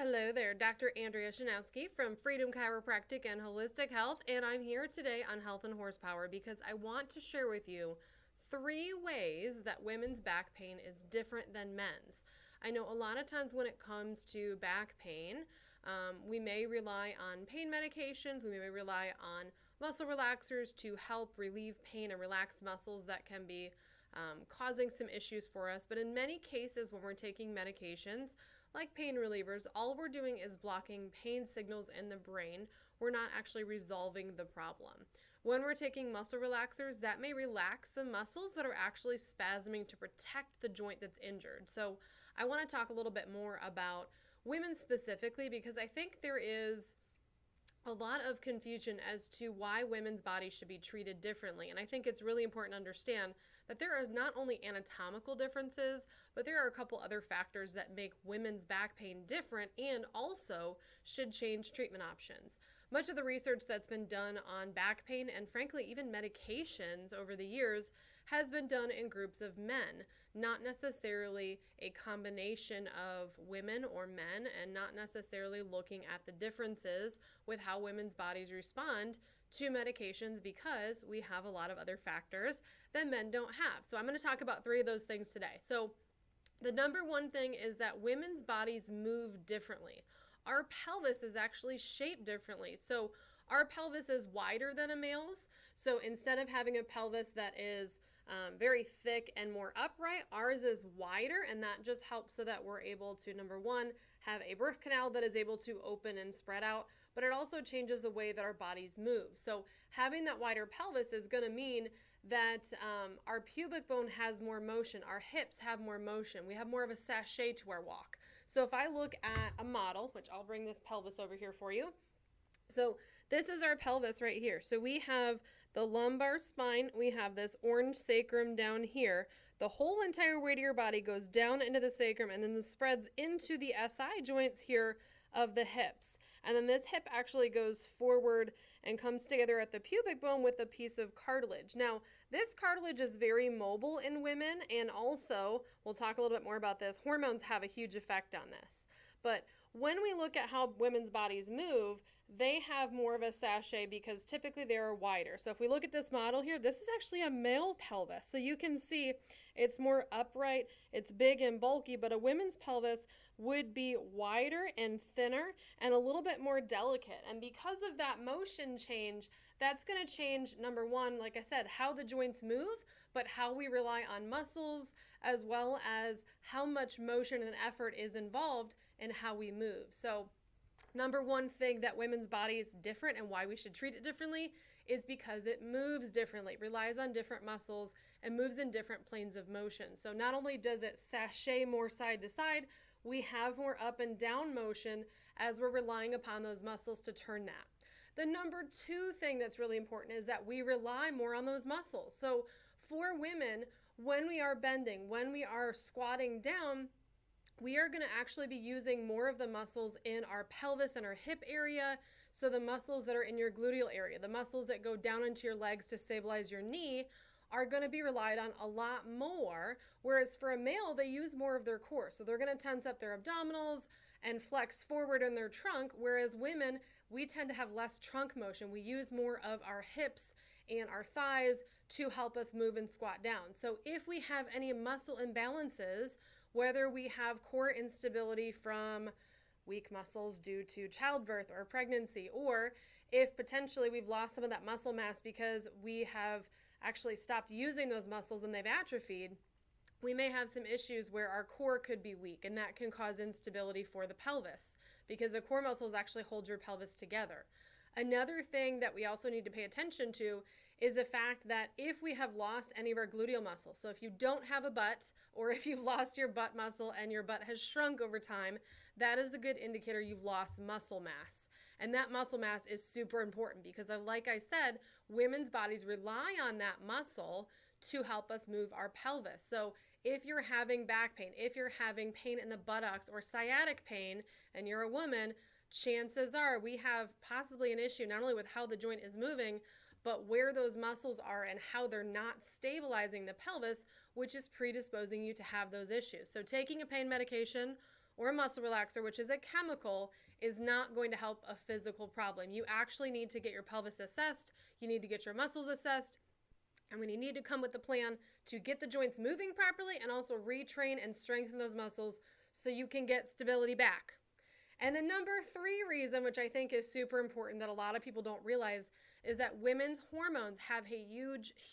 Hello there, Dr. Andrea Shanowski from Freedom Chiropractic and Holistic Health, and I'm here today on Health and Horsepower because I want to share with you 3 ways that women's back pain is different than men's. I know a lot of times when it comes to back pain, we may rely on pain medications, we may rely on muscle relaxers to help relieve pain and relax muscles that can be causing some issues for us. But in many cases, when we're taking medications like pain relievers, all we're doing is blocking pain signals in the brain. We're not actually resolving the problem. When we're taking muscle relaxers, that may relax the muscles that are actually spasming to protect the joint that's injured. So I want to talk a little bit more about women specifically because I think there is a lot of confusion as to why women's bodies should be treated differently. And I think it's really important to understand that there are not only anatomical differences, but there are a couple other factors that make women's back pain different and also should change treatment options. Much of the research that's been done on back pain and frankly even medications over the years has been done in groups of men, not necessarily a combination of women or men, and not necessarily looking at the differences with how women's bodies respond to medications because we have a lot of other factors that men don't have. So I'm going to talk about 3 of those things today. So the number one thing is that women's bodies move differently. Our pelvis is actually shaped differently. So our pelvis is wider than a male's. So instead of having a pelvis that is very thick and more upright, ours is wider, and that just helps so that we're able to, number one, have a birth canal that is able to open and spread out, but it also changes the way that our bodies move. So having that wider pelvis is going to mean that our pubic bone has more motion, our hips have more motion, we have more of a sachet to our walk. So if I look at a model, which I'll bring this pelvis over here for you. So this is our pelvis right here. So we have the lumbar spine, we have this orange sacrum down here. The whole entire weight of your body goes down into the sacrum and then spreads into the SI joints here of the hips. And then this hip actually goes forward and comes together at the pubic bone with a piece of cartilage. Now, this cartilage is very mobile in women, and also, we'll talk a little bit more about this, hormones have a huge effect on this. But when we look at how women's bodies move, they have more of a sachet because typically they are wider. So if we look at this model here, this is actually a male pelvis. So you can see it's more upright, it's big and bulky, but a women's pelvis would be wider and thinner and a little bit more delicate. And because of that motion change, that's going to change, number one, like I said, how the joints move, but how we rely on muscles, as well as how much motion and effort is involved in how we move. So number one thing that women's body is different and why we should treat it differently is because it moves differently, relies on different muscles, and moves in different planes of motion. So not only does it sachet more side to side, we have more up and down motion as we're relying upon those muscles to turn that. The number 2 thing that's really important is that we rely more on those muscles. So for women, when we are bending, when we are squatting down, we are going to actually be using more of the muscles in our pelvis and our hip area. So the muscles that are in your gluteal area, the muscles that go down into your legs to stabilize your knee, are going to be relied on a lot more, whereas for a male, they use more of their core. So they're going to tense up their abdominals and flex forward in their trunk, whereas women, we tend to have less trunk motion. We use more of our hips and our thighs to help us move and squat down. So if we have any muscle imbalances, whether we have core instability from weak muscles due to childbirth or pregnancy, or if potentially we've lost some of that muscle mass because we have actually stopped using those muscles and they've atrophied, we may have some issues where our core could be weak, and that can cause instability for the pelvis because the core muscles actually hold your pelvis together. Another thing that we also need to pay attention to is the fact that if we have lost any of our gluteal muscle, so if you don't have a butt, or if you've lost your butt muscle and your butt has shrunk over time, that is a good indicator you've lost muscle mass. And that muscle mass is super important because, like I said, women's bodies rely on that muscle to help us move our pelvis. So if you're having back pain, if you're having pain in the buttocks or sciatic pain, and you're a woman, chances are we have possibly an issue not only with how the joint is moving, but where those muscles are and how they're not stabilizing the pelvis, which is predisposing you to have those issues. So taking a pain medication or a muscle relaxer, which is a chemical, is not going to help a physical problem. You actually need to get your pelvis assessed. You need to get your muscles assessed. And when you need to come with a plan to get the joints moving properly and also retrain and strengthen those muscles so you can get stability back. And the number 3 reason, which I think is super important that a lot of people don't realize, is that women's hormones have a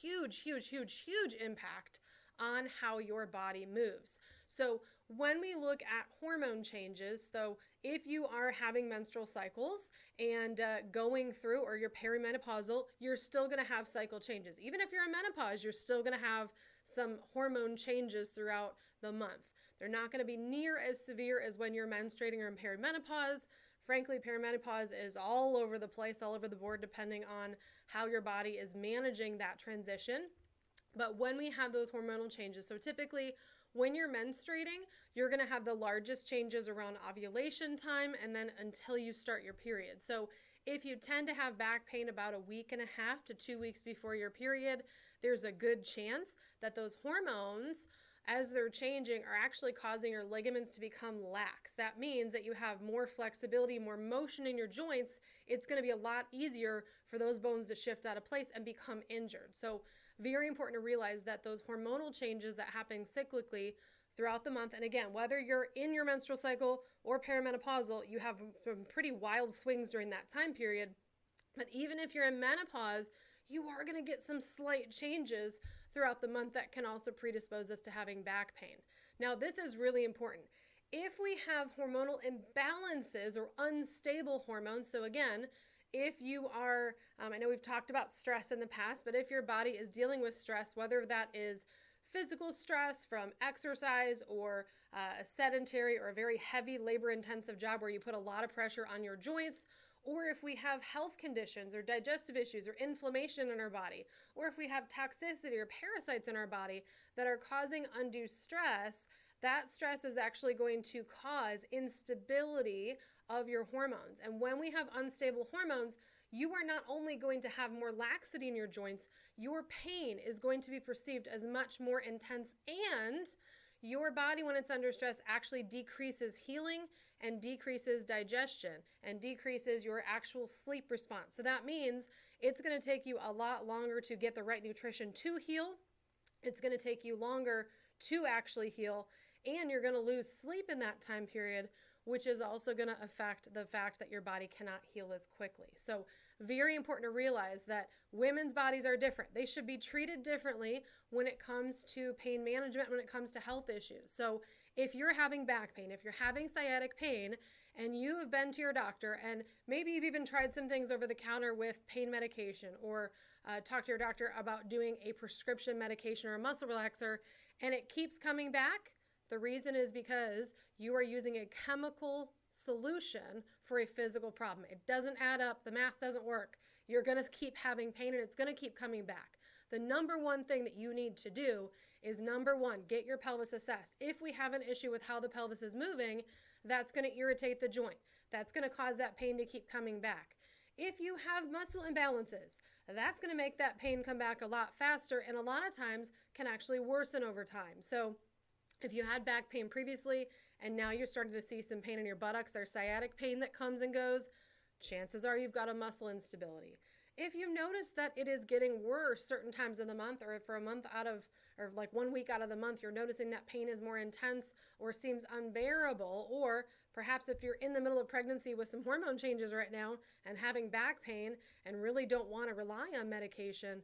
huge impact on how your body moves. So when we look at hormone changes, so if you are having menstrual cycles and going through, or you're perimenopausal, you're still going to have cycle changes. Even if you're in menopause, you're still going to have some hormone changes throughout the month. They're not going to be near as severe as when you're menstruating or in perimenopause. Frankly, perimenopause is all over the place, all over the board, depending on how your body is managing that transition. But when we have those hormonal changes, so typically when you're menstruating, you're going to have the largest changes around ovulation time and then until you start your period. So if you tend to have back pain about a week and a half to 2 weeks before your period, there's a good chance that those hormones, as they're changing, are actually causing your ligaments to become lax. That means that you have more flexibility, more motion in your joints. It's going to be a lot easier for those bones to shift out of place and become injured. So very important to realize that those hormonal changes that happen cyclically throughout the month, and again, whether you're in your menstrual cycle or perimenopausal, you have some pretty wild swings during that time period. But even if you're in menopause, you are going to get some slight changes throughout the month that can also predispose us to having back pain. Now, this is really important. If we have hormonal imbalances or unstable hormones, so again, if you are, I know we've talked about stress in the past, but if your body is dealing with stress, whether that is physical stress from exercise or a sedentary or a very heavy labor-intensive job where you put a lot of pressure on your joints, or if we have health conditions or digestive issues or inflammation in our body, or if we have toxicity or parasites in our body that are causing undue stress, that stress is actually going to cause instability of your hormones. And when we have unstable hormones, you are not only going to have more laxity in your joints, your pain is going to be perceived as much more intense, and your body, when it's under stress, actually decreases healing and decreases digestion and decreases your actual sleep response. So that means it's going to take you a lot longer to get the right nutrition to heal. It's going to take you longer to actually heal, and you're going to lose sleep in that time period, which is also going to affect the fact that your body cannot heal as quickly. So very important to realize that women's bodies are different. They should be treated differently when it comes to pain management, when it comes to health issues. So if you're having back pain, if you're having sciatic pain, and you have been to your doctor, and maybe you've even tried some things over the counter with pain medication, or talked to your doctor about doing a prescription medication or a muscle relaxer, and it keeps coming back, the reason is because you are using a chemical solution for a physical problem. It doesn't add up. The math doesn't work. You're going to keep having pain, and it's going to keep coming back. The number one thing that you need to do is, number one, get your pelvis assessed. If we have an issue with how the pelvis is moving, that's going to irritate the joint. That's going to cause that pain to keep coming back. If you have muscle imbalances, that's going to make that pain come back a lot faster, and a lot of times can actually worsen over time. So if you had back pain previously and now you're starting to see some pain in your buttocks or sciatic pain that comes and goes, chances are you've got a muscle instability. If you notice that it is getting worse certain times of the month, or for a month out of, or like 1 week out of the month, you're noticing that pain is more intense or seems unbearable, or perhaps if you're in the middle of pregnancy with some hormone changes right now and having back pain and really don't want to rely on medication,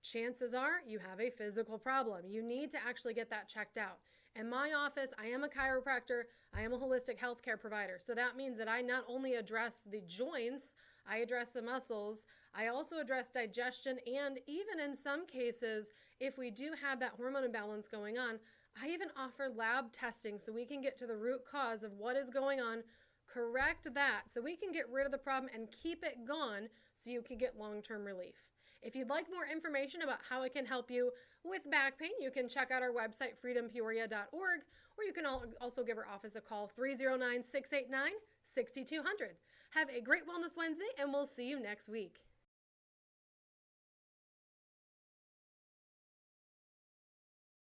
chances are you have a physical problem. You need to actually get that checked out. In my office, I am a chiropractor, I am a holistic healthcare provider. So that means that I not only address the joints, I address the muscles, I also address digestion, and even in some cases, if we do have that hormone imbalance going on, I even offer lab testing so we can get to the root cause of what is going on, correct that, so we can get rid of the problem and keep it gone so you can get long-term relief. If you'd like more information about how it can help you with back pain, you can check out our website, freedompeoria.org, or you can also give our office a call, 309-689-6200. Have a great Wellness Wednesday, and we'll see you next week.